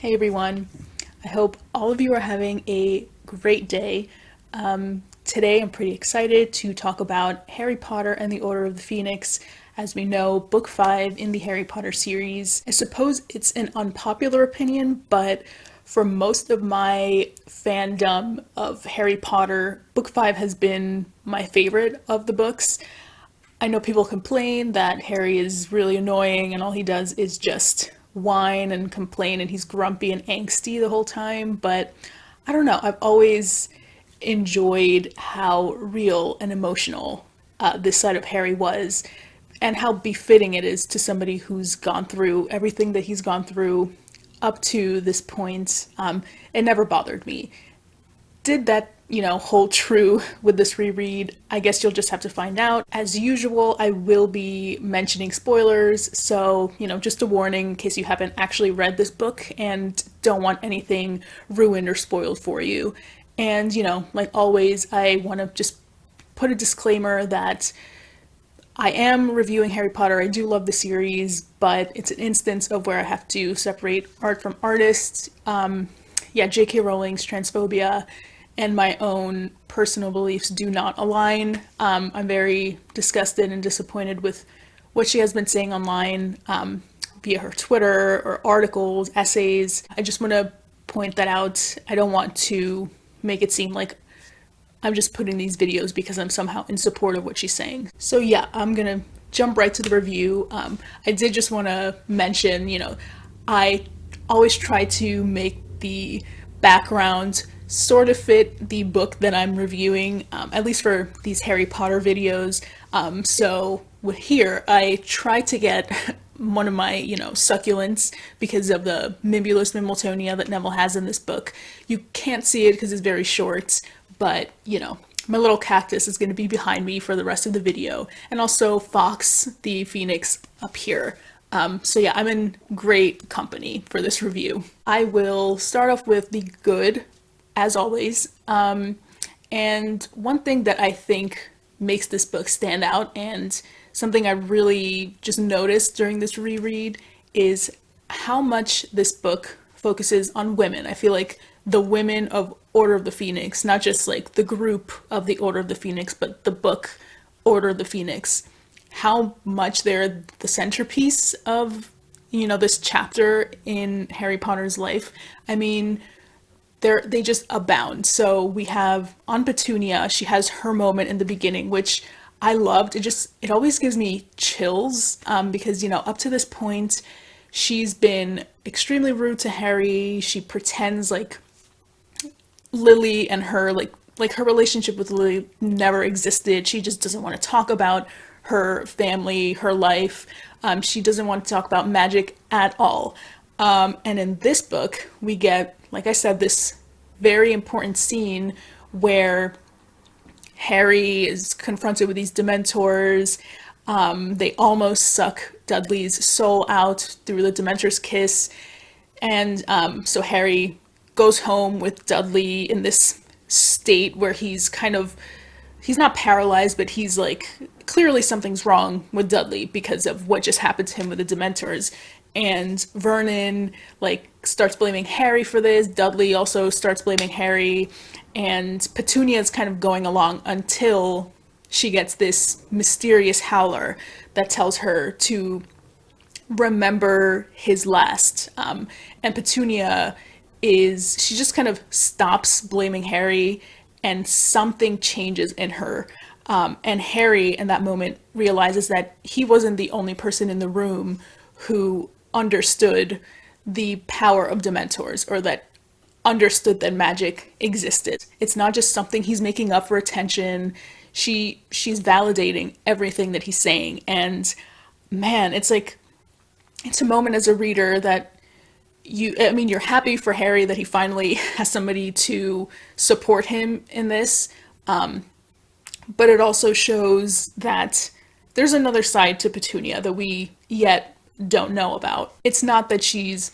Hey everyone, I hope all of you are having a great day. Today I'm pretty excited to talk about Harry Potter and the Order of the Phoenix. As we know, book 5 in the Harry Potter series. I suppose it's an unpopular opinion, but for most of my fandom of Harry Potter, book 5 has been my favorite of the books. I know people complain that Harry is really annoying and all he does is just whine and complain and he's grumpy and angsty the whole time, but I don't know. I've always enjoyed how real and emotional this side of Harry was and how befitting it is to somebody who's gone through everything that he's gone through up to this point. It never bothered me. Did that, hold true with this reread? I guess you'll just have to find out. As usual, I will be mentioning spoilers, so, just a warning in case you haven't actually read this book and don't want anything ruined or spoiled for you. And, like always, I want to just put a disclaimer that I am reviewing Harry Potter. I do love the series, but it's an instance of where I have to separate art from artist. Yeah, J.K. Rowling's transphobia and my own personal beliefs do not align. I'm very disgusted and disappointed with what she has been saying online via her Twitter or articles, essays. I just want to point that out. I don't want to make it seem like I'm just putting these videos because I'm somehow in support of what she's saying. So yeah, I'm gonna jump right to the review. I did just want to mention, I always try to make the background sort of fit the book that I'm reviewing, at least for these Harry Potter videos. So with here, I try to get one of my, succulents because of the Mimulus Mimultonia that Neville has in this book. You can't see it because it's very short, but, my little cactus is going to be behind me for the rest of the video. And also Fox, the Phoenix, up here. So yeah, I'm in great company for this review. I will start off with the good, as always. And one thing that I think makes this book stand out and something I really just noticed during this reread is how much this book focuses on women. I feel like the women of Order of the Phoenix, not just like the group of the Order of the Phoenix, but the book Order of the Phoenix, how much they're the centerpiece of, this chapter in Harry Potter's life. I mean, they just abound. So we have on Petunia, she has her moment in the beginning, which I loved. It always gives me chills because, up to this point, she's been extremely rude to Harry. She pretends like Lily and her, like her relationship with Lily never existed. She just doesn't want to talk about her family, her life. She doesn't want to talk about magic at all. And in this book, we get, like I said, this very important scene where Harry is confronted with these Dementors. They almost suck Dudley's soul out through the Dementor's kiss. And so Harry goes home with Dudley in this state where he's not paralyzed, but he's like, clearly something's wrong with Dudley because of what just happened to him with the Dementors. And Vernon starts blaming Harry for this. Dudley also starts blaming Harry, and Petunia is kind of going along until she gets this mysterious howler that tells her to remember his last. And Petunia she just kind of stops blaming Harry, and something changes in her. And Harry, in that moment, realizes that he wasn't the only person in the room who understood the power of Dementors, or that understood that magic existed. It's not just something he's making up for attention. She's validating everything that he's saying. And man, it's a moment as a reader that you're happy for Harry that he finally has somebody to support him in this. But it also shows that there's another side to Petunia that we yet don't know about. It's not that she's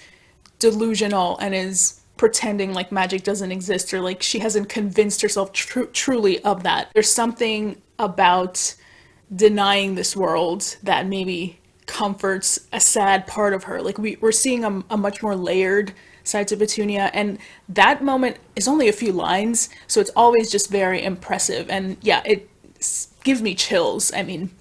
delusional and is pretending like magic doesn't exist, or like she hasn't convinced herself truly of that. There's something about denying this world that maybe comforts a sad part of her. Like we're seeing a much more layered side to Petunia. And that moment is only a few lines, so it's always just very impressive. And yeah, it gives me chills. I mean,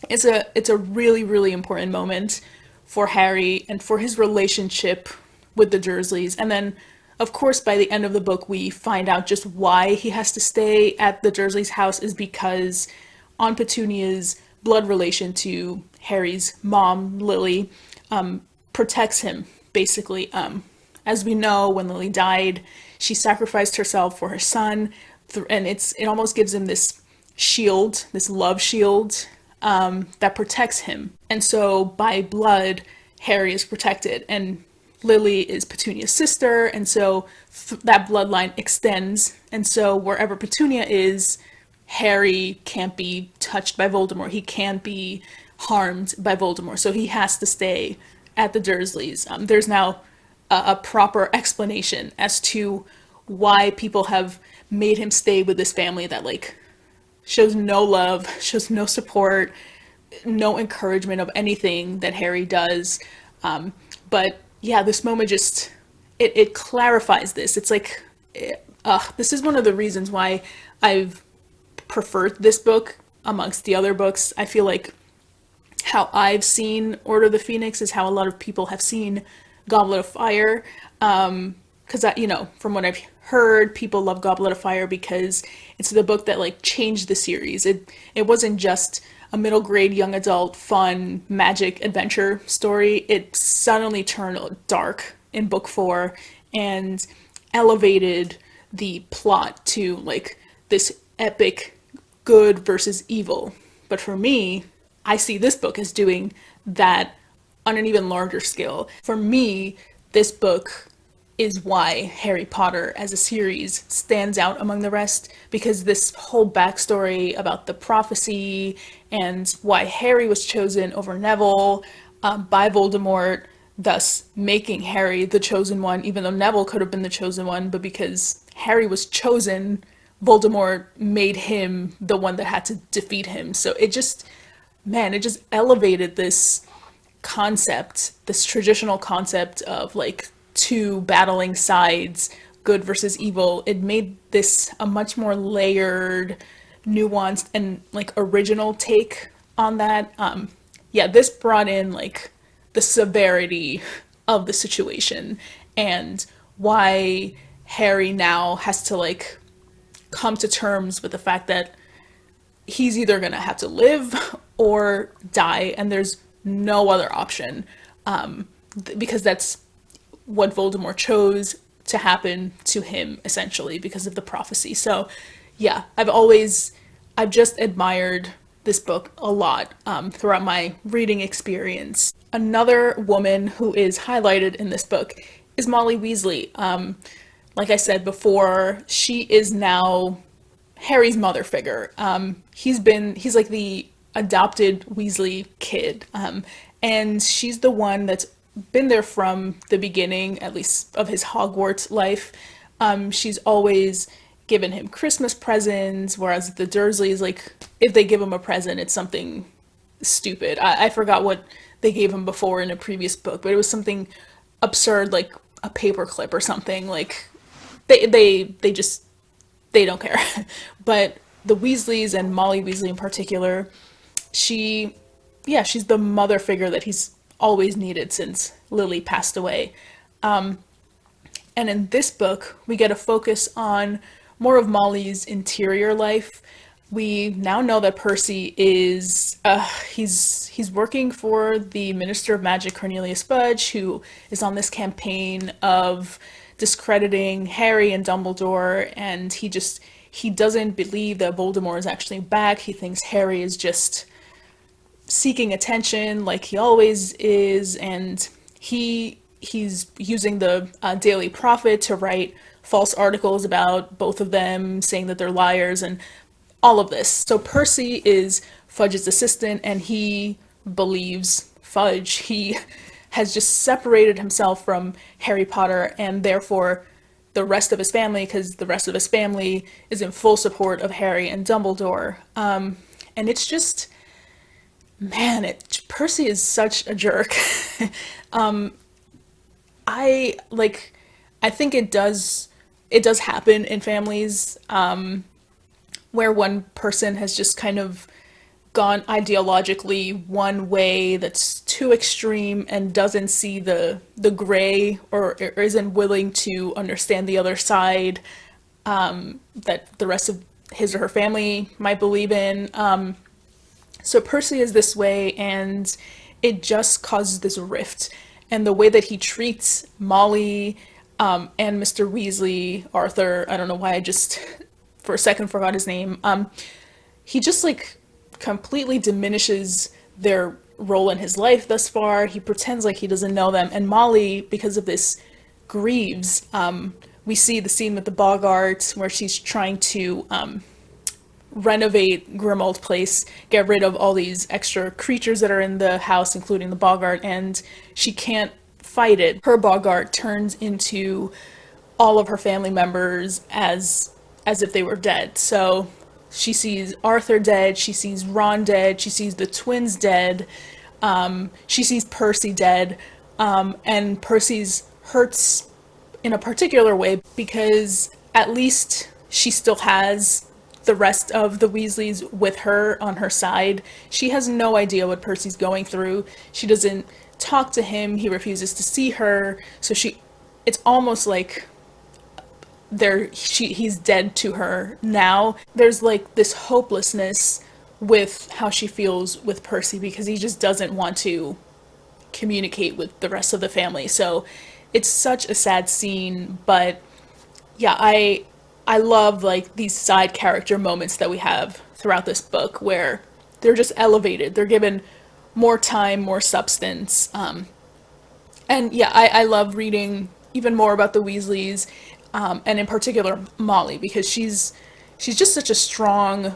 it's a really really important moment for Harry and for his relationship with the Dursleys. And then of course by the end of the book we find out just why he has to stay at the Dursleys' house is because Aunt Petunia's blood relation to Harry's mom, Lily, protects him basically. As we know, when Lily died, she sacrificed herself for her son, and it almost gives him this shield, this love shield, that protects him. And so by blood, Harry is protected, and Lily is Petunia's sister, and so that bloodline extends. And so wherever Petunia is, Harry can't be touched by Voldemort. He can't be harmed by Voldemort. So he has to stay at the Dursleys. There's now a proper explanation as to why people have made him stay with this family that like shows no love, shows no support, no encouragement of anything that Harry does. But yeah, this moment just it clarifies this. It's like this is one of the reasons why I've preferred this book amongst the other books. I feel like how I've seen Order of the Phoenix is how a lot of people have seen Goblet of Fire. Because from what I've heard, people love Goblet of Fire because it's the book that like changed the series. It wasn't just a middle grade young adult fun magic adventure story. It suddenly turned dark in book 4 and elevated the plot to like this epic good versus evil. But for me, I see this book as doing that on an even larger scale. For me, this book is why Harry Potter as a series stands out among the rest, because this whole backstory about the prophecy and why Harry was chosen over Neville by Voldemort, thus making Harry the chosen one, even though Neville could have been the chosen one, but because Harry was chosen, Voldemort made him the one that had to defeat him. So it just elevated this concept, this traditional concept of like two battling sides, good versus evil. It made this a much more layered, nuanced, and like original take on that. This brought in like the severity of the situation and why Harry now has to like come to terms with the fact that he's either gonna have to live or die, and there's no other option, because that's what Voldemort chose to happen to him, essentially, because of the prophecy. So, yeah, I've just admired this book a lot throughout my reading experience. Another woman who is highlighted in this book is Molly Weasley. Like I said before, she is now Harry's mother figure. He's like the adopted Weasley kid, and she's the one that's been there from the beginning, at least of his Hogwarts life. She's always given him Christmas presents, whereas the Dursleys, like, if they give him a present, it's something stupid. I forgot what they gave him before in a previous book, but it was something absurd, like a paperclip or something. Like, they just, they don't care. But the Weasleys, and Molly Weasley in particular, she's the mother figure that he's always needed since Lily passed away. And in this book, we get a focus on more of Molly's interior life. We now know that Percy is, he's working for the Minister of Magic, Cornelius Fudge, who is on this campaign of discrediting Harry and Dumbledore, and he doesn't believe that Voldemort is actually back. He thinks Harry is just seeking attention like he always is, and he's using the Daily Prophet to write false articles about both of them, saying that they're liars and all of this. So Percy is Fudge's assistant, and he believes Fudge. He has just separated himself from Harry Potter and therefore the rest of his family, because the rest of his family is in full support of Harry and Dumbledore. And it's just, man, Percy is such a jerk. I like I think it does happen in families where one person has just kind of gone ideologically one way that's too extreme and doesn't see the gray, or isn't willing to understand the other side that the rest of his or her family might believe in. So Percy is this way, and it just causes this rift. And the way that he treats Molly and Mr. Weasley, Arthur, I don't know why I just for a second forgot his name. He just like completely diminishes their role in his life thus far. He pretends like he doesn't know them. And Molly, because of this, grieves. We see the scene with the Boggart where she's trying to renovate Grimmauld Place, get rid of all these extra creatures that are in the house, including the Boggart, and she can't fight it. Her Boggart turns into all of her family members as if they were dead. So she sees Arthur dead, she sees Ron dead, she sees the twins dead, she sees Percy dead, and Percy's hurts in a particular way because at least she still has the rest of the Weasleys with her on her side. She has no idea what Percy's going through. She doesn't talk to him. He refuses to see her. So it's almost like he's dead to her now. There's like this hopelessness with how she feels with Percy because he just doesn't want to communicate with the rest of the family. So it's such a sad scene, but yeah, I love like these side character moments that we have throughout this book where they're just elevated. They're given more time, more substance. And yeah, I love reading even more about the Weasleys, and in particular Molly, because she's just such a strong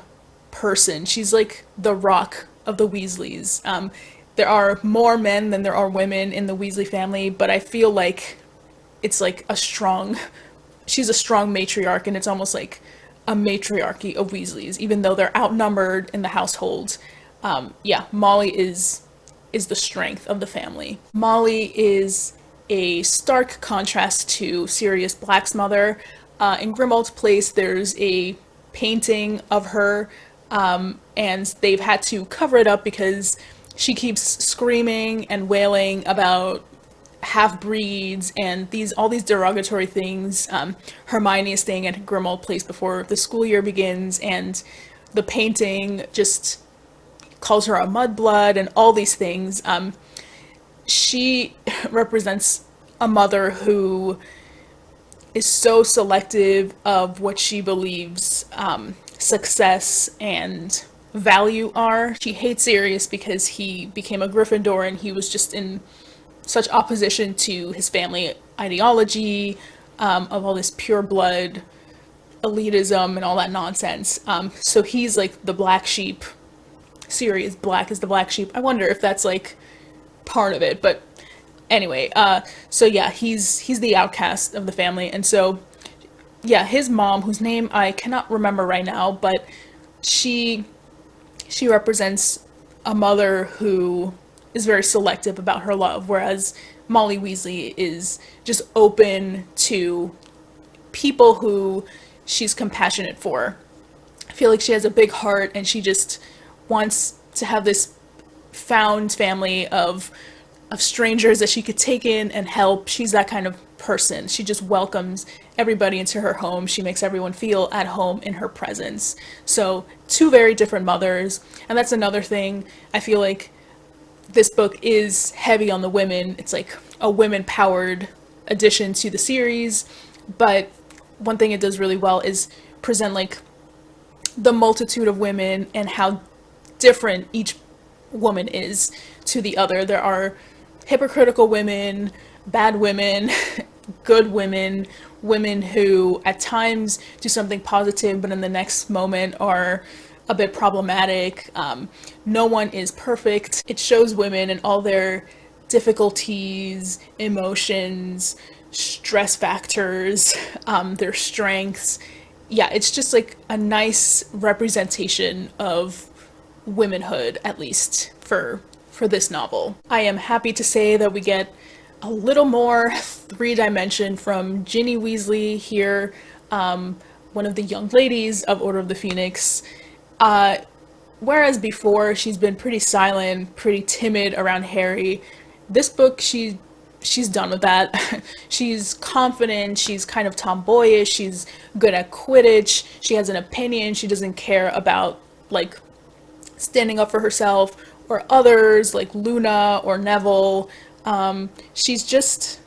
person. She's like the rock of the Weasleys. There are more men than there are women in the Weasley family, but I feel like it's like she's a strong matriarch, and it's almost like a matriarchy of Weasleys, even though they're outnumbered in the household. Yeah, Molly is the strength of the family. Molly is a stark contrast to Sirius Black's mother. In Grimmauld Place, there's a painting of her, and they've had to cover it up because she keeps screaming and wailing about half-breeds and all these derogatory things. Hermione is staying at Grimmauld Place before the school year begins, and the painting just calls her a mudblood and all these things. She represents a mother who is so selective of what she believes success and value are. She hates Sirius because he became a Gryffindor and he was just in such opposition to his family ideology, of all this pure blood elitism and all that nonsense. So he's like the black sheep. Sirius Black is the black sheep. I wonder if that's like part of it, but anyway, so yeah, he's the outcast of the family. And so yeah, his mom, whose name I cannot remember right now, but she represents a mother who is very selective about her love, whereas Molly Weasley is just open to people who she's compassionate for. I feel like she has a big heart and she just wants to have this found family of strangers that she could take in and help. She's that kind of person. She just welcomes everybody into her home. She makes everyone feel at home in her presence. So two very different mothers. And that's another thing. I feel like this book is heavy on the women. It's like a women-powered addition to the series. But one thing it does really well is present like the multitude of women and how different each woman is to the other. There are hypocritical women, bad women, good women, women who at times do something positive, but in the next moment are a bit problematic. No one is perfect. It shows women and all their difficulties, emotions, stress factors, their strengths. Yeah, it's just like a nice representation of womanhood, at least for this novel. I am happy to say that we get a little more three dimension from Ginny Weasley here, one of the young ladies of Order of the Phoenix. Whereas before she's been pretty silent, pretty timid around Harry, this book she's done with that. She's confident, she's kind of tomboyish, she's good at Quidditch, she has an opinion, she doesn't care about like standing up for herself or others like Luna or Neville. She's just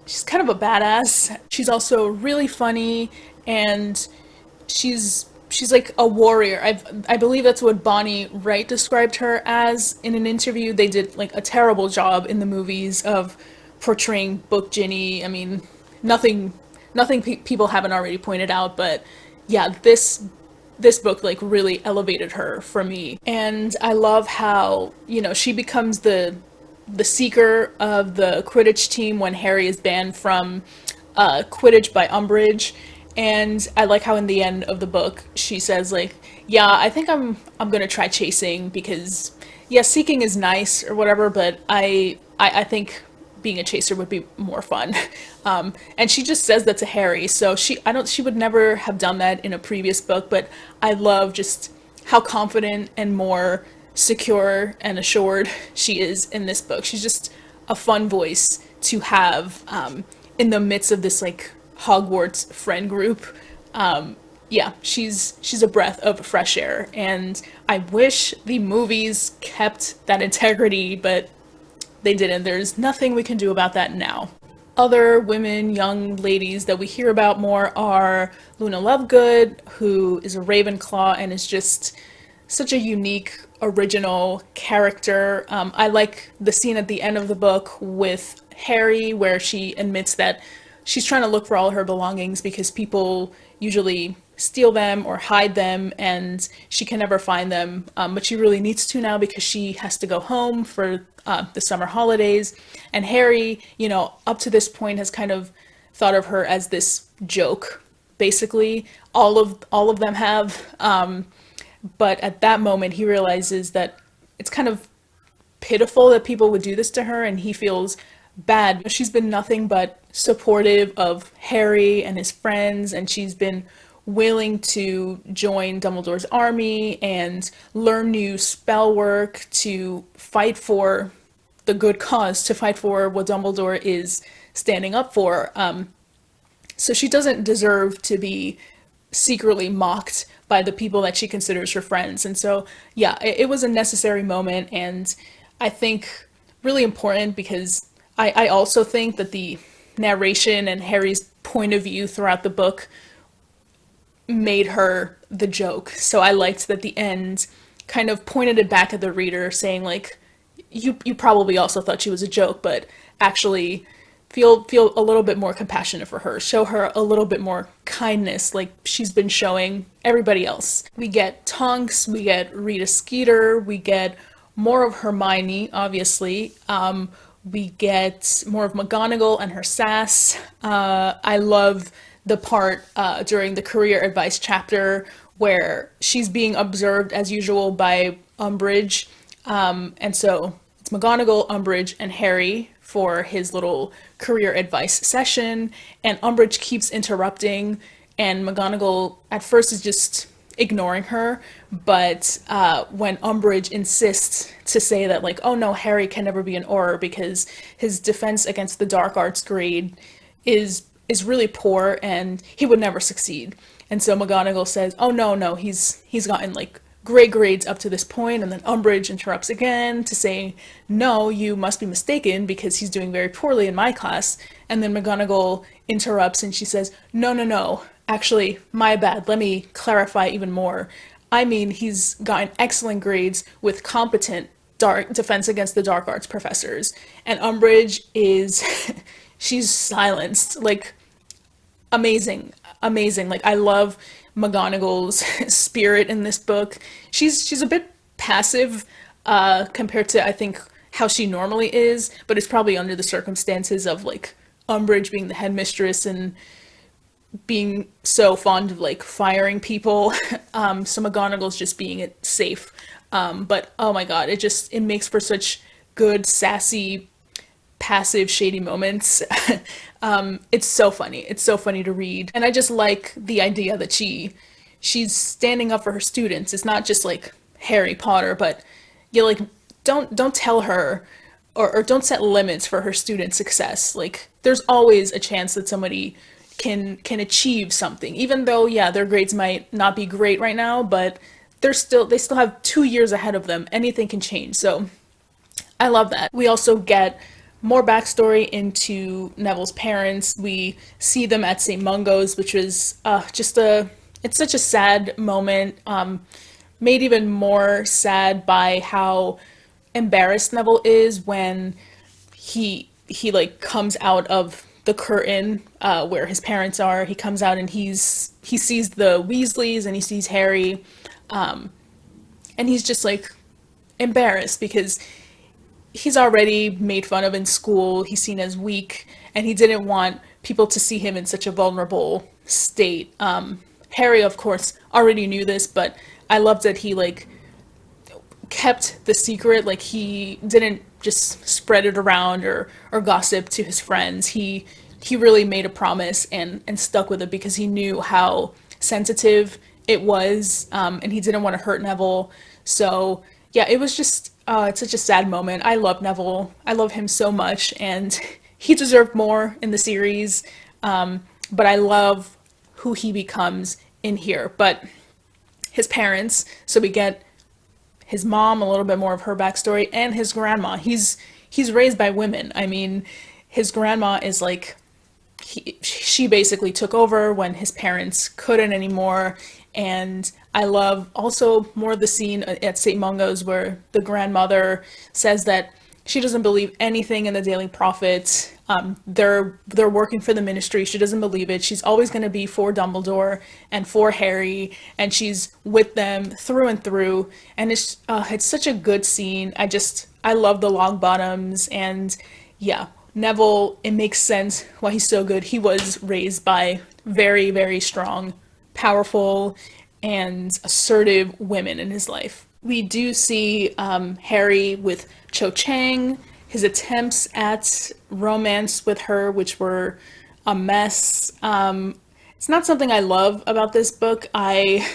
she's kind of a badass. She's also really funny, and she's like a warrior. I believe that's what Bonnie Wright described her as in an interview. They did like a terrible job in the movies of portraying Book Ginny. I mean, nothing people haven't already pointed out, but yeah, this book like really elevated her for me. And I love how, she becomes the seeker of the Quidditch team when Harry is banned from Quidditch by Umbridge. And I like how in the end of the book she says like, yeah, I think I'm gonna try chasing because yeah, seeking is nice or whatever, but I think being a chaser would be more fun. And she just says that to Harry, so she would never have done that in a previous book, but I love just how confident and more secure and assured she is in this book. She's just a fun voice to have in the midst of this like Hogwarts friend group. Yeah, she's a breath of fresh air, and I wish the movies kept that integrity, but they didn't. There's nothing we can do about that now. Other women, young ladies that we hear about more are Luna Lovegood, who is a Ravenclaw and is just such a unique, original character. I like the scene at the end of the book with Harry where she admits that she's trying to look for all her belongings because people usually steal them or hide them and she can never find them. But she really needs to now because she has to go home for the summer holidays. And Harry, up to this point has kind of thought of her as this joke, basically. All of them have. But at that moment, he realizes that it's kind of pitiful that people would do this to her, and he feels bad. She's been nothing but supportive of Harry and his friends, and she's been willing to join Dumbledore's army and learn new spell work to fight for the good cause, to fight for what Dumbledore is standing up for. So she doesn't deserve to be secretly mocked by the people that she considers her friends. And so, yeah, it was a necessary moment, and I think really important because I also think that the narration and Harry's point of view throughout the book made her the joke. So I liked that the end kind of pointed it back at the reader, saying like, you probably also thought she was a joke, but actually feel a little bit more compassionate for her, show her a little bit more kindness like she's been showing everybody else. We get Tonks, we get Rita Skeeter, we get more of Hermione, obviously. We get more of McGonagall and her sass. I love the part during the career advice chapter where she's being observed as usual by Umbridge. And so it's McGonagall, Umbridge, and Harry for his little career advice session, and Umbridge keeps interrupting, and McGonagall at first is just ignoring her, but when Umbridge insists to say that like, oh no, Harry can never be an Auror because his defense against the dark arts grade is really poor and he would never succeed. And so McGonagall says, oh no, he's gotten like great grades up to this point, and then Umbridge interrupts again to say, no, you must be mistaken because he's doing very poorly in my class. And then McGonagall interrupts and she says, no, actually, my bad, let me clarify even more. I mean, he's gotten excellent grades with competent dark defense against the dark arts professors. And Umbridge is, she's silenced, like, amazing. Like, I love McGonagall's spirit in this book. She's a bit passive compared to, I think, how she normally is, but it's probably under the circumstances of like Umbridge being the headmistress and being so fond of like firing people. So McGonagall's just being it safe. But oh my god, it makes for such good sassy passive, shady moments. It's so funny. It's so funny to read. And I just like the idea that she's standing up for her students. It's not just like Harry Potter, but you like don't tell her or don't set limits for her student success. Like there's always a chance that somebody can achieve something, even though yeah, their grades might not be great right now, but they still have 2 years ahead of them. Anything can change. So I love that. We also get more backstory into Neville's parents. We see them at St. Mungo's, which was it's such a sad moment, made even more sad by how embarrassed Neville is when he like comes out of the curtain where his parents are. He comes out and he sees the Weasleys and he sees Harry, and he's just like embarrassed because he's already made fun of in school. He's seen as weak, and he didn't want people to see him in such a vulnerable state. Harry, of course, already knew this, but I loved that he like kept the secret. Like he didn't just spread it around or gossip to his friends. He really made a promise and stuck with it because he knew how sensitive it was, and he didn't want to hurt Neville. So yeah, it was just it's such a sad moment. I love Neville. I love him so much, and he deserved more in the series. But I love who he becomes in here. But his parents, so we get his mom, a little bit more of her backstory, and his grandma. He's raised by women. I mean, his grandma is like she basically took over when his parents couldn't anymore. And I love also more of the scene at St. Mungo's where the grandmother says that she doesn't believe anything in the Daily Prophet. They're working for the ministry. She doesn't believe it. She's always going to be for Dumbledore and for Harry, and she's with them through and through. And it's such a good scene. I love the Longbottoms, and yeah, Neville. It makes sense why he's so good. He was raised by very, very strong, powerful, and assertive women in his life. We do see Harry with Cho Chang, his attempts at romance with her, which were a mess. It's not something I love about this book. I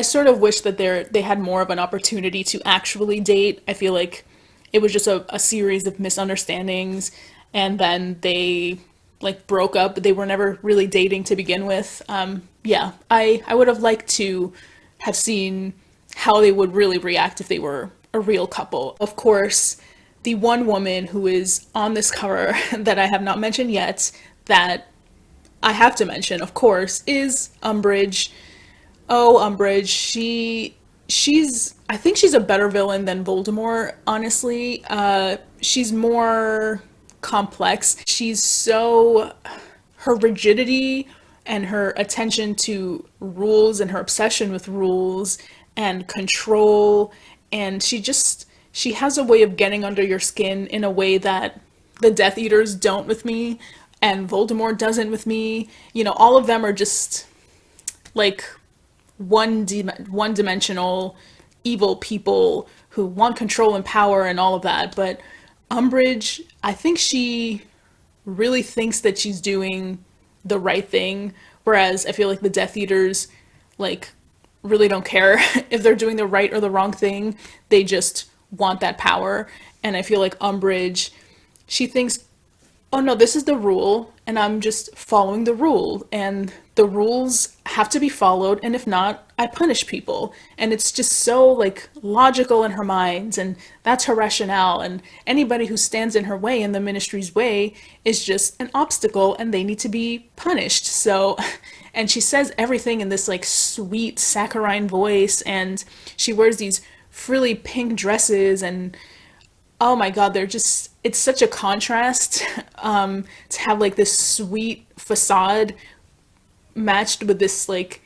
sort of wish that they had more of an opportunity to actually date. I feel like it was just a series of misunderstandings, and then they like broke up. They were never really dating to begin with. Yeah, I would have liked to have seen how they would really react if they were a real couple. Of course, the one woman who is on this cover that I have not mentioned yet, that I have to mention, of course, is Umbridge. Oh, Umbridge, I think she's a better villain than Voldemort, honestly. She's more complex. Her rigidity and her attention to rules and her obsession with rules and control, and she has a way of getting under your skin in a way that the Death Eaters don't with me, and Voldemort doesn't with me. You know, all of them are just like one-dimensional evil people who want control and power and all of that. But Umbridge, I think she really thinks that she's doing the right thing, whereas I feel like the Death Eaters like really don't care if they're doing the right or the wrong thing. They just want that power. And I feel like Umbridge, she thinks, oh no, this is the rule, and I'm just following the rule, and the rules have to be followed, and if not, I punish people. And it's just so like logical in her mind, and that's her rationale, and anybody who stands in her way, in the ministry's way, is just an obstacle, and they need to be punished. So, and she says everything in this like sweet saccharine voice, and she wears these frilly pink dresses, and oh my god, it's such a contrast to have like this sweet facade matched with this like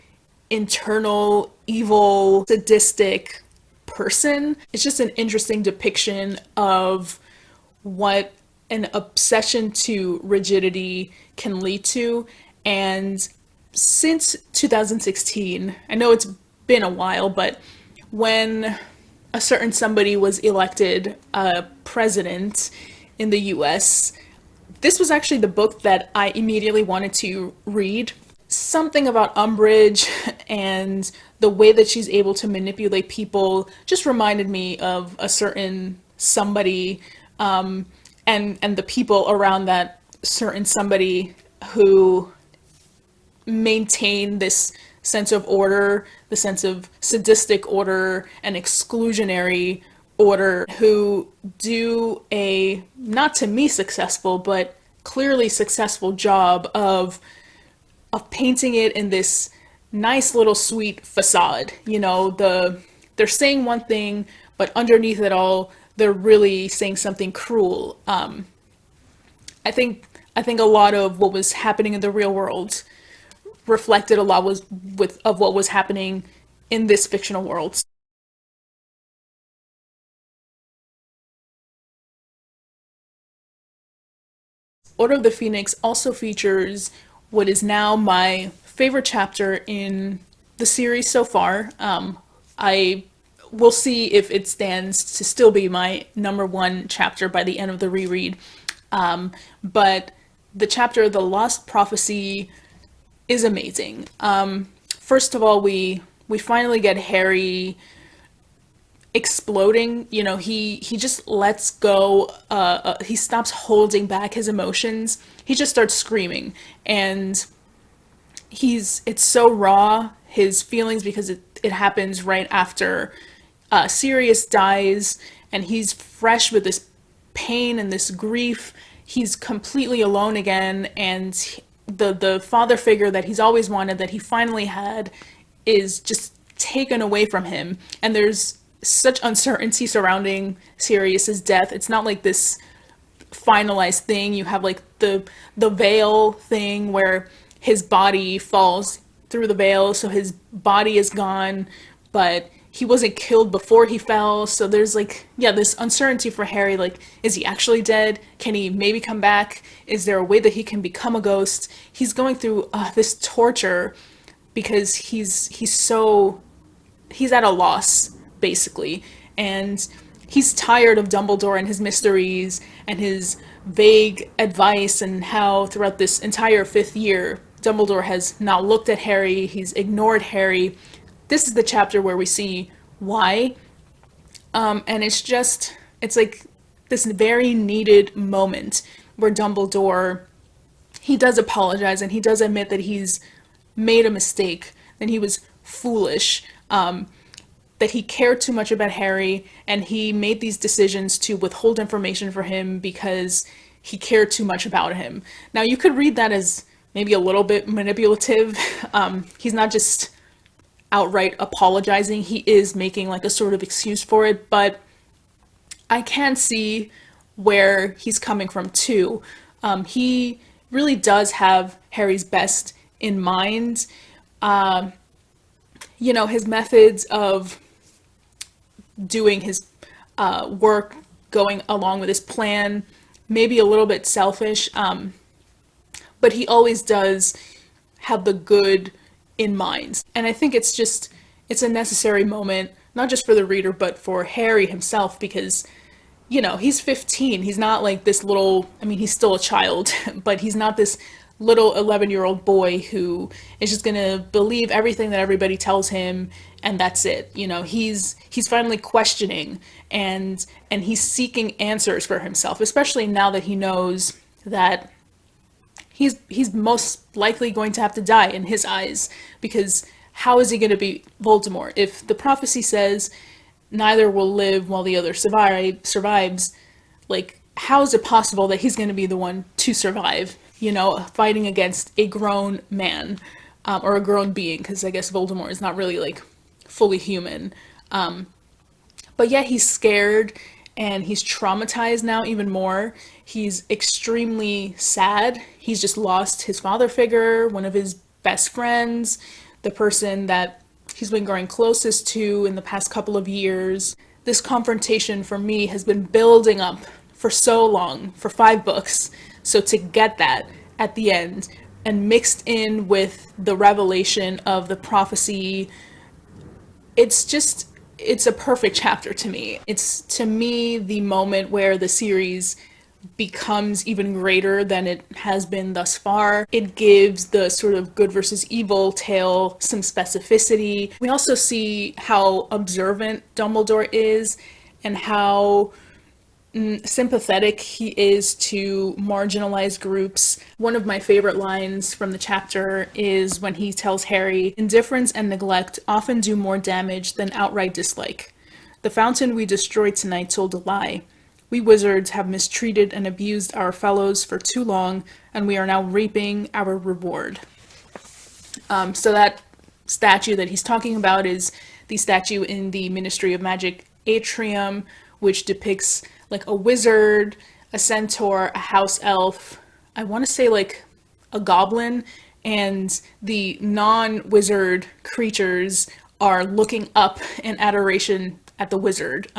internal evil sadistic person. It's just an interesting depiction of what an obsession to rigidity can lead to. And since 2016, I know it's been a while, but when a certain somebody was elected president, in the US. This was actually the book that I immediately wanted to read. Something about Umbridge and the way that she's able to manipulate people just reminded me of a certain somebody, and the people around that certain somebody who maintain this sense of order, the sense of sadistic order and exclusionary order, who do a, not to me successful, but clearly successful job of painting it in this nice little sweet facade. They're saying one thing, but underneath it all, they're really saying something cruel. I think I think a lot of what was happening in the real world reflected a lot was with of what was happening in this fictional world. Order of the Phoenix also features what is now my favorite chapter in the series so far. I will see if it stands to still be my number one chapter by the end of the reread. But the chapter "The Lost Prophecy" is amazing. First of all, we finally get Harry exploding. He just lets go. He stops holding back his emotions. He just starts screaming, and he's it's so raw, his feelings, because it happens right after Sirius dies, and he's fresh with this pain and this grief. He's completely alone again, and the father figure that he's always wanted, that he finally had, is just taken away from him. And there's such uncertainty surrounding Sirius's death. It's not like this finalized thing. You have like the veil thing where his body falls through the veil, so his body is gone, but he wasn't killed before he fell. So there's like, yeah, this uncertainty for Harry, like, is he actually dead? Can he maybe come back? Is there a way that he can become a ghost? He's going through this torture because he's at a loss, basically. And he's tired of Dumbledore and his mysteries and his vague advice, and how throughout this entire fifth year, Dumbledore has not looked at Harry, he's ignored Harry. This is the chapter where we see why. And it's like this very needed moment where Dumbledore, he does apologize and he does admit that he's made a mistake, that he was foolish, that he cared too much about Harry, and he made these decisions to withhold information for him because he cared too much about him. Now, you could read that as maybe a little bit manipulative. He's not just outright apologizing, he is making like a sort of excuse for it, but I can see where he's coming from too. He really does have Harry's best in mind. His methods of doing his work, going along with his plan, maybe a little bit selfish, but he always does have the good in mind. And I think it's a necessary moment, not just for the reader, but for Harry himself, because, he's 15. He's not like this little, I mean, he's still a child, but he's not this little 11-year-old boy who is just gonna believe everything that everybody tells him, and that's it. He's finally questioning, and he's seeking answers for himself, especially now that he knows that he's most likely going to have to die in his eyes, because how is he going to beat Voldemort if the prophecy says neither will live while the other survives? Like, how is it possible that he's going to be the one to survive, fighting against a grown man, or a grown being, because I guess Voldemort is not really like fully human. But yeah, he's scared, and he's traumatized now even more. He's extremely sad. He's just lost his father figure, one of his best friends, the person that he's been growing closest to in the past couple of years. This confrontation for me has been building up for so long, for 5 books. So to get that at the end, and mixed in with the revelation of the prophecy, it's a perfect chapter to me. It's, to me, the moment where the series becomes even greater than it has been thus far. It gives the sort of good versus evil tale some specificity. We also see how observant Dumbledore is and how sympathetic he is to marginalized groups. One of my favorite lines from the chapter is when he tells Harry, "Indifference and neglect often do more damage than outright dislike. The fountain we destroyed tonight told a lie. We wizards have mistreated and abused our fellows for too long, and we are now reaping our reward." So that statue that he's talking about is the statue in the Ministry of Magic atrium, which depicts like a wizard, a centaur, a house elf, I want to say like a goblin, and the non-wizard creatures are looking up in adoration at the wizard.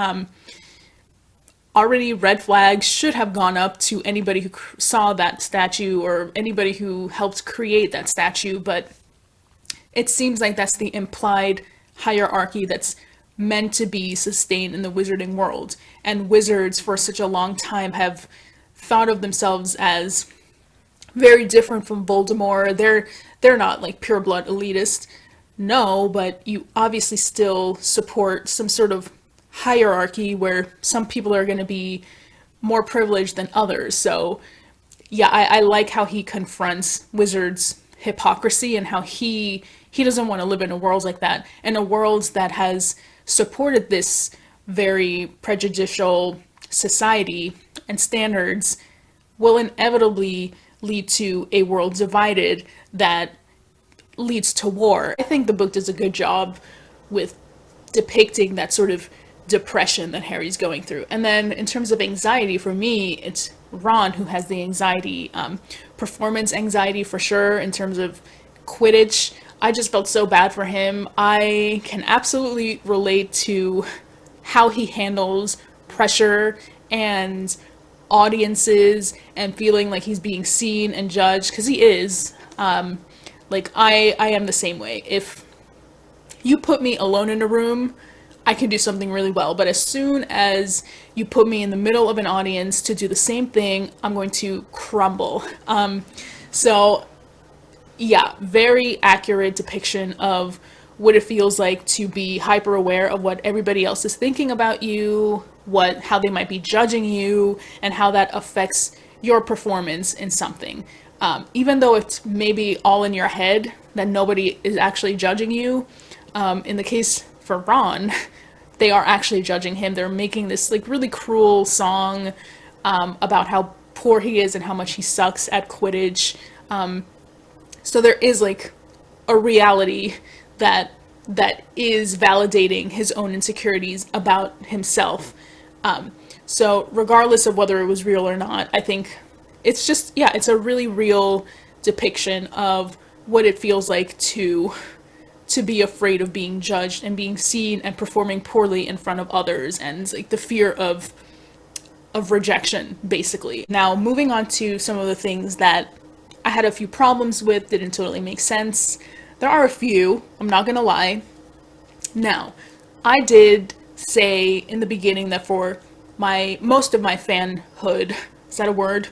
Already red flags should have gone up to anybody who saw that statue or anybody who helped create that statue, but it seems like that's the implied hierarchy that's meant to be sustained in the wizarding world. And wizards for such a long time have thought of themselves as very different from Voldemort. They're not like pure blood elitist. No, but you obviously still support some sort of hierarchy where some people are going to be more privileged than others. So yeah, I like how he confronts wizards' hypocrisy and how he doesn't want to live in a world like that, in a world that has supported this very prejudicial society and standards will inevitably lead to a world divided that leads to war. I think the book does a good job with depicting that sort of depression that Harry's going through. And then in terms of anxiety, for me, it's Ron who has the anxiety, performance anxiety for sure, in terms of Quidditch. I just felt so bad for him. I can absolutely relate to how he handles pressure and audiences and feeling like he's being seen and judged, because he is. Like I am the same way. If you put me alone in a room, I can do something really well. But as soon as you put me in the middle of an audience to do the same thing, I'm going to crumble. So yeah, very accurate depiction of what it feels like to be hyper aware of what everybody else is thinking about you, how they might be judging you, and how that affects your performance in something. Even though it's maybe all in your head that nobody is actually judging you, in the case for Ron, they are actually judging him. They're making this like really cruel song about how poor he is and how much he sucks at Quidditch. So there is like a reality that is validating his own insecurities about himself. So regardless of whether it was real or not, I think it's just, yeah, it's a really real depiction of what it feels like to be afraid of being judged and being seen and performing poorly in front of others, and like the fear of rejection, basically. Now, moving on to some of the things that I had a few problems with, didn't totally make sense. There are a few, I'm not gonna lie. Now, I did say in the beginning that for most of my fanhood, is that a word?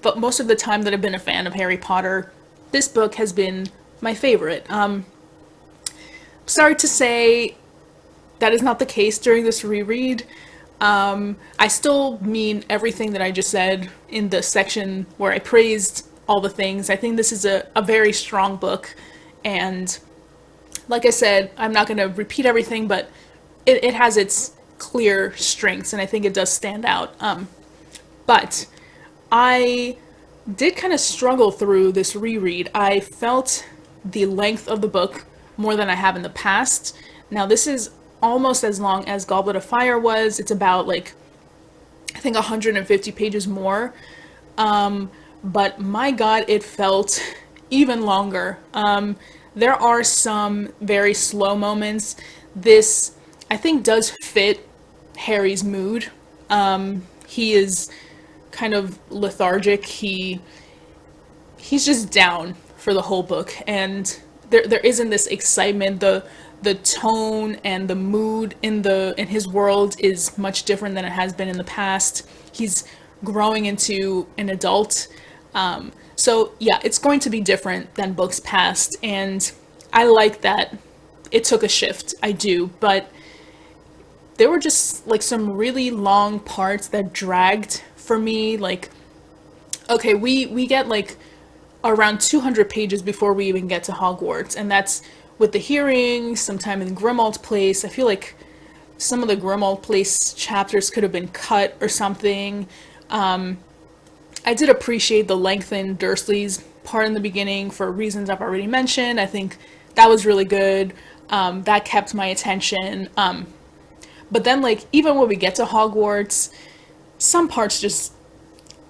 But most of the time that I've been a fan of Harry Potter, this book has been my favorite. Sorry to say that is not the case during this reread. I still mean everything that I just said in the section where I praised all the things. I think this is a very strong book, and like I said, I'm not going to repeat everything, but it has its clear strengths, and I think it does stand out. But I did kind of struggle through this reread. I felt the length of the book more than I have in the past. Now, this is almost as long as Goblet of Fire was. It's about like, I think 150 pages more. But my God, it felt even longer. There are some very slow moments. This, I think, does fit Harry's mood. He is kind of lethargic. He's just down for the whole book, and there isn't this excitement. The tone and the mood in his world is much different than it has been in the past. He's growing into an adult. So yeah, it's going to be different than books past, and I like that it took a shift. I do, but there were just like some really long parts that dragged for me. Like, okay, we get like around 200 pages before we even get to Hogwarts, and that's with the hearings, sometime in Grimmauld Place. I feel like some of the Grimmauld Place chapters could have been cut or something. I did appreciate the lengthened Dursley's part in the beginning for reasons I've already mentioned. I think that was really good. That kept my attention. But then, like, even when we get to Hogwarts, some parts just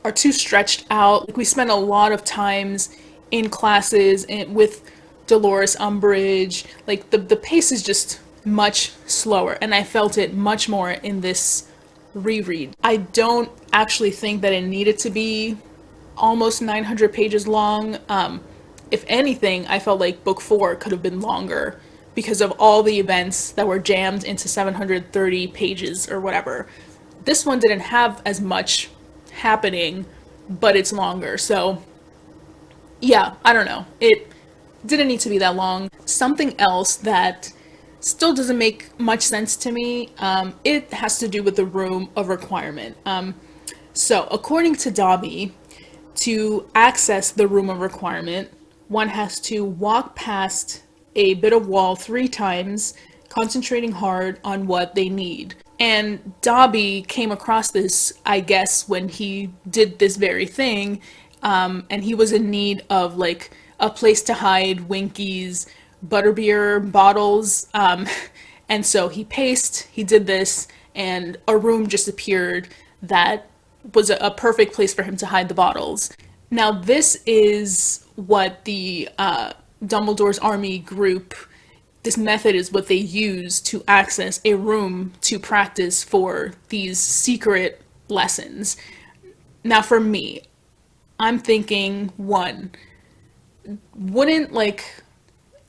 are too stretched out. Like, we spend a lot of times in classes with Dolores Umbridge. Like, the pace is just much slower, and I felt it much more in this reread. I don't actually think that it needed to be almost 900 pages long. If anything, I felt like book 4 could have been longer because of all the events that were jammed into 730 pages or whatever. This one didn't have as much happening, but it's longer. So yeah, I don't know. It didn't need to be that long. Something else that still doesn't make much sense to me, it has to do with the room of requirement. So according to Dobby, to access the room of requirement, one has to walk past a bit of wall 3 times, concentrating hard on what they need. And Dobby came across this, I guess, when he did this very thing, and he was in need of like a place to hide Winky's butterbeer bottles, and so he did this, and a room just appeared that was a perfect place for him to hide the bottles. Now, this is what the Dumbledore's Army group, this method is what they use to access a room to practice for these secret lessons. Now, for me, I'm thinking, one, wouldn't like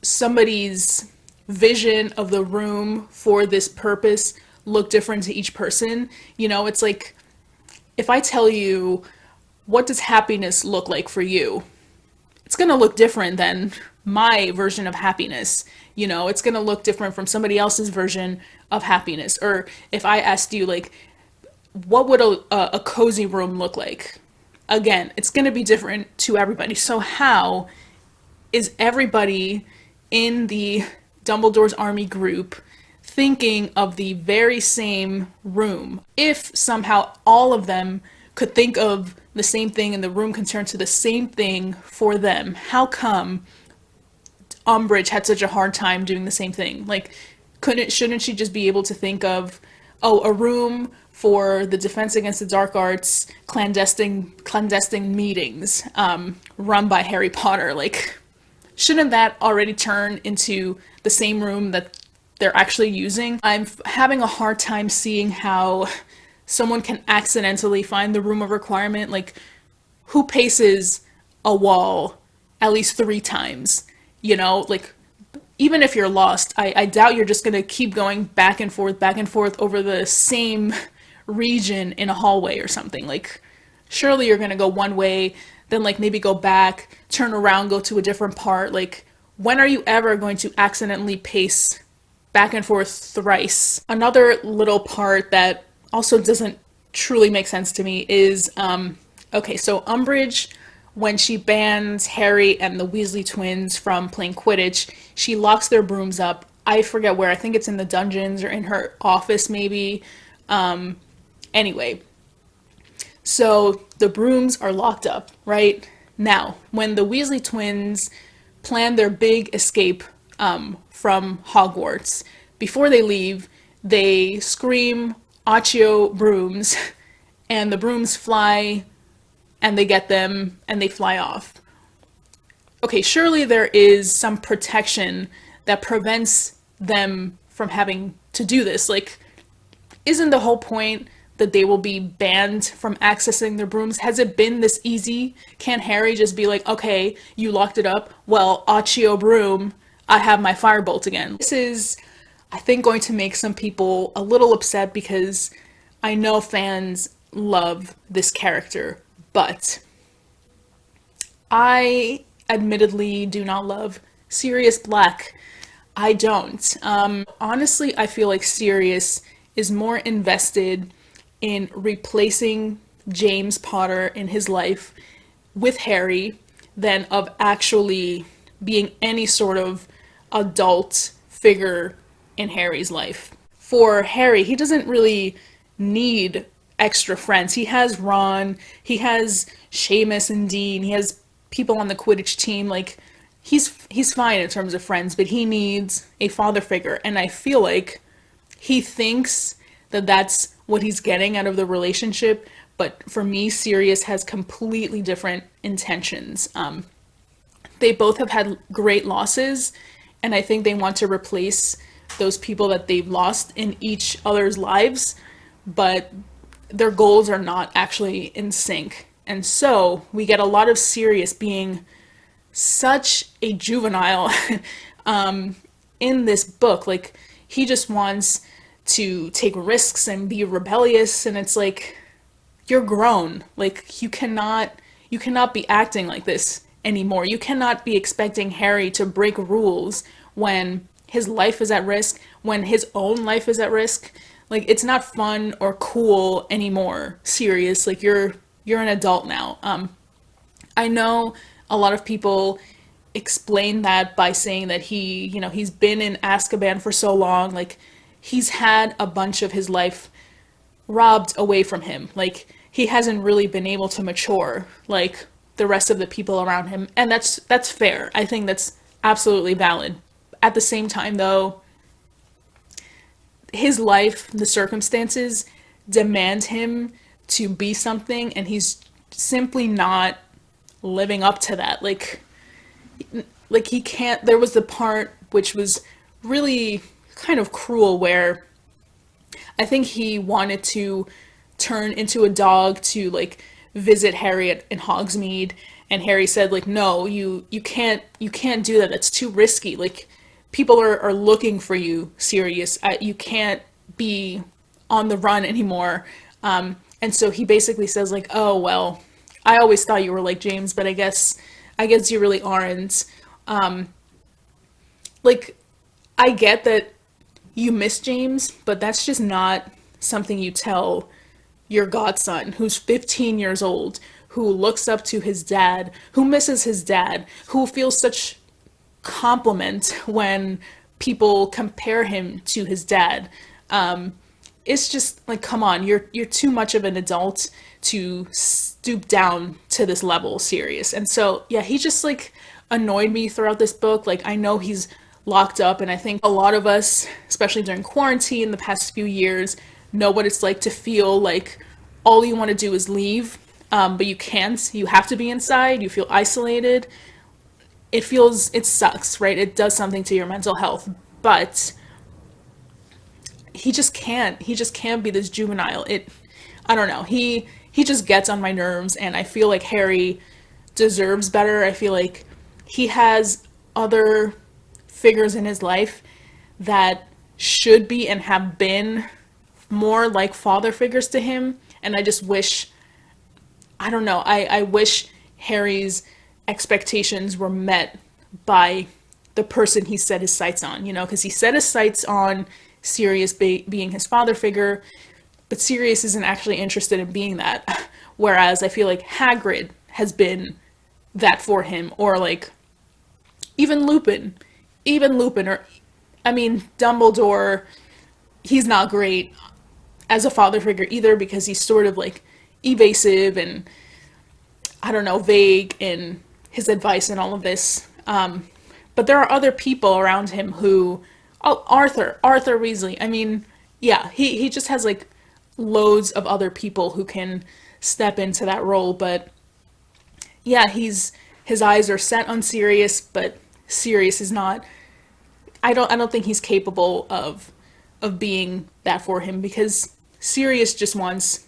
somebody's vision of the room for this purpose look different to each person? You know, it's like if I tell you, what does happiness look like for you? It's going to look different than my version of happiness. You know, it's going to look different from somebody else's version of happiness. Or if I asked you, like, what would a cozy room look like? Again, it's going to be different to everybody. So how is everybody in the Dumbledore's Army group thinking of the very same room? If somehow all of them could think of the same thing and the room can turn to the same thing for them, how come Umbridge had such a hard time doing the same thing? Like, shouldn't she just be able to think of, oh, a room for the Defense Against the Dark Arts clandestine meetings, run by Harry Potter? Like, shouldn't that already turn into the same room that they're actually using? I'm having a hard time seeing how someone can accidentally find the room of requirement. Like, who paces a wall at least 3 times? You know, like, even if you're lost, I doubt you're just gonna keep going back and forth over the same region in a hallway or something. Like, surely you're gonna go one way, then like maybe go back, turn around, go to a different part. Like, when are you ever going to accidentally pace back and forth thrice? Another little part that also doesn't truly make sense to me is, okay, so Umbridge, when she bans Harry and the Weasley twins from playing Quidditch, she locks their brooms up. I forget where, I think it's in the dungeons or in her office maybe. Anyway, so the brooms are locked up, right? Now, when the Weasley twins plan their big escape from Hogwarts, before they leave, they scream Accio brooms, and the brooms fly, and they get them, and they fly off. Okay, surely there is some protection that prevents them from having to do this. Like, isn't the whole point that they will be banned from accessing their brooms? Has it been this easy? Can't Harry just be like, okay, you locked it up, well, Accio broom, I have my firebolt again? This is, I think, going to make some people a little upset because I know fans love this character, but I admittedly do not love Sirius Black. I don't. Honestly, I feel like Sirius is more invested in replacing James Potter in his life with Harry than of actually being any sort of adult figure in Harry's life. For Harry, he doesn't really need extra friends. He has Ron, he has Seamus and Dean, he has people on the Quidditch team. Like he's fine in terms of friends, but he needs a father figure, and I feel like he thinks that that's what he's getting out of the relationship. But for me, Sirius has completely different intentions. They both have had great losses, and I think they want to replace those people that they've lost in each other's lives, but their goals are not actually in sync. And so we get a lot of Sirius being such a juvenile in this book. Like, he just wants to take risks and be rebellious, and it's like, you're grown. Like, you cannot be acting like this anymore. You cannot be expecting Harry to break rules when his life is at risk, when his own life is at risk. Like, it's not fun or cool anymore. Serious. Like, you're an adult now. I know a lot of people explain that by saying that he's been in Azkaban for so long. Like, he's had a bunch of his life robbed away from him. Like, he hasn't really been able to mature like the rest of the people around him. And that's fair. I think that's absolutely valid. At the same time, though, his life, the circumstances demand him to be something, and he's simply not living up to that. Like he can't. There was the part which was really kind of cruel where I think he wanted to turn into a dog to like visit Harry in Hogsmeade, and Harry said like, no, you can't do that. That's too risky. Like, people are looking for you, Sirius. You can't be on the run anymore. And so he basically says like, oh well, I always thought you were like James, but I guess you really aren't. Like, I get that you miss James, but that's just not something you tell your godson who's 15 years old, who looks up to his dad, who misses his dad, who feels such compliment when people compare him to his dad. It's just like, come on, you're too much of an adult to stoop down to this level, Sirius. And so yeah, he just like annoyed me throughout this book. Like, I know he's locked up, and I think a lot of us, especially during quarantine the past few years, know what it's like to feel like all you want to do is leave, but you can't. You have to be inside. You feel isolated. It sucks, right? It does something to your mental health, but he just can't be this juvenile. I don't know. He just gets on my nerves, and I feel like Harry deserves better. I feel like he has other figures in his life that should be and have been more like father figures to him, and I just wish, I don't know, I wish Harry's expectations were met by the person he set his sights on, because he set his sights on Sirius being his father figure, but Sirius isn't actually interested in being that. Whereas I feel like Hagrid has been that for him, or like even Lupin, or I mean Dumbledore. He's not great as a father figure either, because he's sort of like evasive and, I don't know, vague in his advice and all of this. But there are other people around him who, oh, Arthur Weasley. I mean, yeah, he just has like loads of other people who can step into that role. But yeah, his eyes are set on Sirius, but Sirius is not. I don't think he's capable of being that for him, because Sirius just wants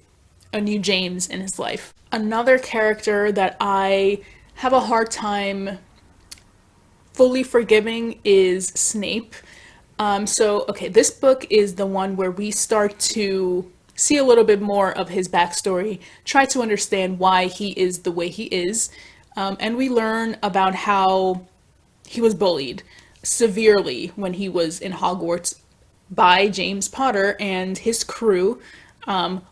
a new James in his life. Another character that I have a hard time fully forgiving is Snape. Okay, this book is the one where we start to see a little bit more of his backstory, try to understand why he is the way he is. And we learn about how he was bullied severely when he was in Hogwarts by James Potter and his crew.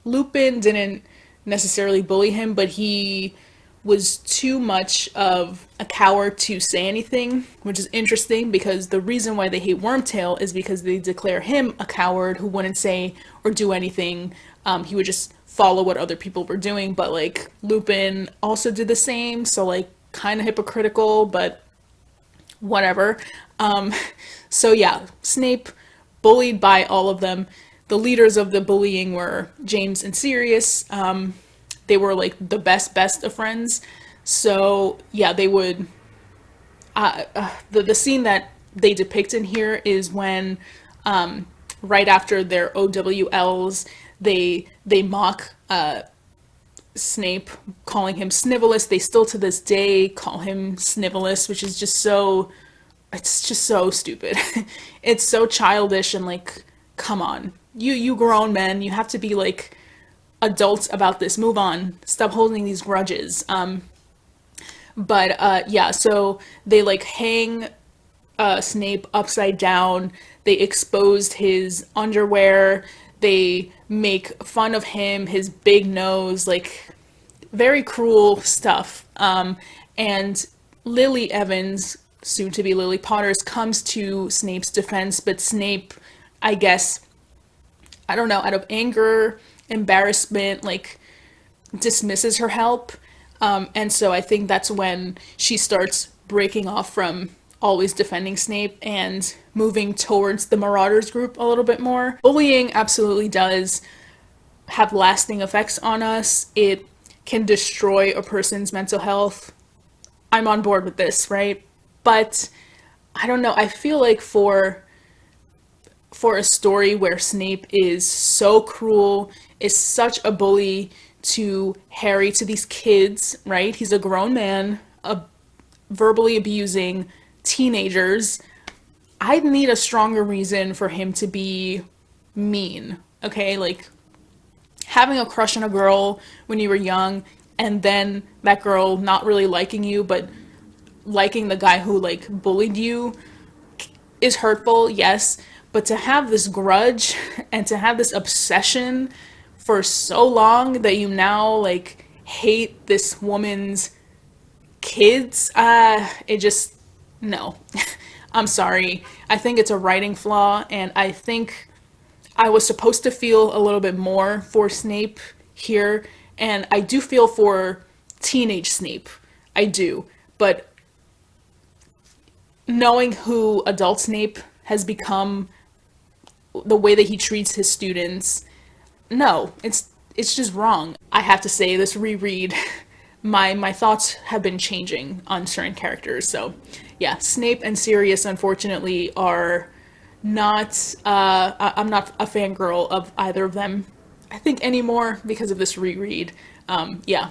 Lupin didn't necessarily bully him, but he was too much of a coward to say anything, which is interesting because the reason why they hate Wormtail is because they declare him a coward who wouldn't say or do anything. He would just follow what other people were doing, but like Lupin also did the same, so like kind of hypocritical, but whatever. Um, so yeah, Snape bullied by all of them. The leaders of the bullying were James and Sirius. They were like the best of friends. So yeah, they would. The scene that they depict in here is when, right after their OWLs, they mock Snape, calling him Snivelus. They still to this day call him Snivelus, which is just so, it's just so stupid. It's so childish and like, come on. You grown men, you have to be like adults about this. Move on. Stop holding these grudges. But yeah, so they like hang Snape upside down. They exposed his underwear. They make fun of him, his big nose, like very cruel stuff. And Lily Evans, soon to be Lily Potters, comes to Snape's defense, but Snape, I guess, I don't know, out of anger, embarrassment, like dismisses her help. And so I think that's when she starts breaking off from always defending Snape and moving towards the Marauders group a little bit more. Bullying absolutely does have lasting effects on us. It can destroy a person's mental health. I'm on board with this, right? But I don't know. I feel like for a story where Snape is so cruel, is such a bully to Harry, to these kids, right? He's a grown man, verbally abusing teenagers. I need a stronger reason for him to be mean, okay? Like having a crush on a girl when you were young and then that girl not really liking you, but liking the guy who like bullied you is hurtful, yes, but to have this grudge and to have this obsession for so long that you now like hate this woman's kids, it just, no. I'm sorry. I think it's a writing flaw, and I think I was supposed to feel a little bit more for Snape here, and I do feel for teenage Snape. I do. But knowing who adult Snape has become, the way that he treats his students, no, it's just wrong. I have to say, this reread, my thoughts have been changing on certain characters. So yeah, Snape and Sirius unfortunately are not, I'm not a fangirl of either of them, I think, anymore because of this reread. Yeah,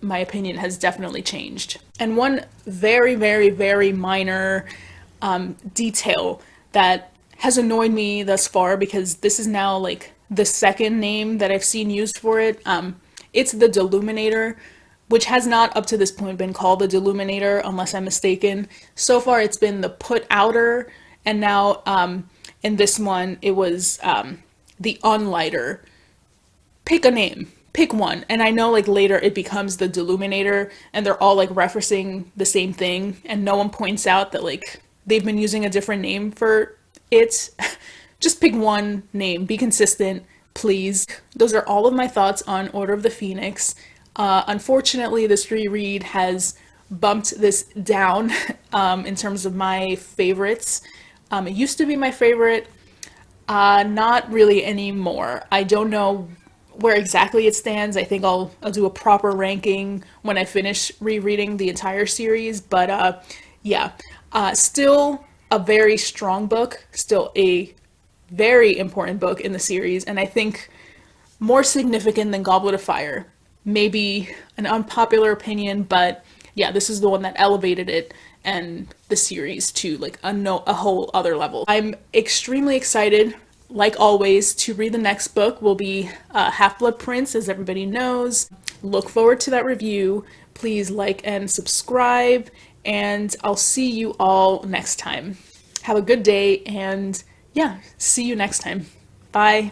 my opinion has definitely changed. And one very minor detail that has annoyed me thus far, because this is now like the second name that I've seen used for it. It's the Deluminator, which has not up to this point been called the Deluminator unless I'm mistaken. So far it's been the Put Outer, and now in this one it was the Unlighter. Pick a name. Pick one. And I know like later it becomes the Deluminator and they're all like referencing the same thing and no one points out that like they've been using a different name for it. Just pick one name. Be consistent, please. Those are all of my thoughts on Order of the Phoenix. Unfortunately, this reread has bumped this down in terms of my favorites. It used to be my favorite, not really anymore. I don't know where exactly it stands. I think I'll do a proper ranking when I finish rereading the entire series. But yeah, still a very strong book, still a very important book in the series, and I think more significant than Goblet of Fire. Maybe an unpopular opinion, but yeah, this is the one that elevated it and the series to like a whole other level. I'm extremely excited. like always, to read the next book will be Half-Blood Prince, as everybody knows. Look forward to that review. Please like and subscribe, and I'll see you all next time. Have a good day, and yeah, see you next time. Bye.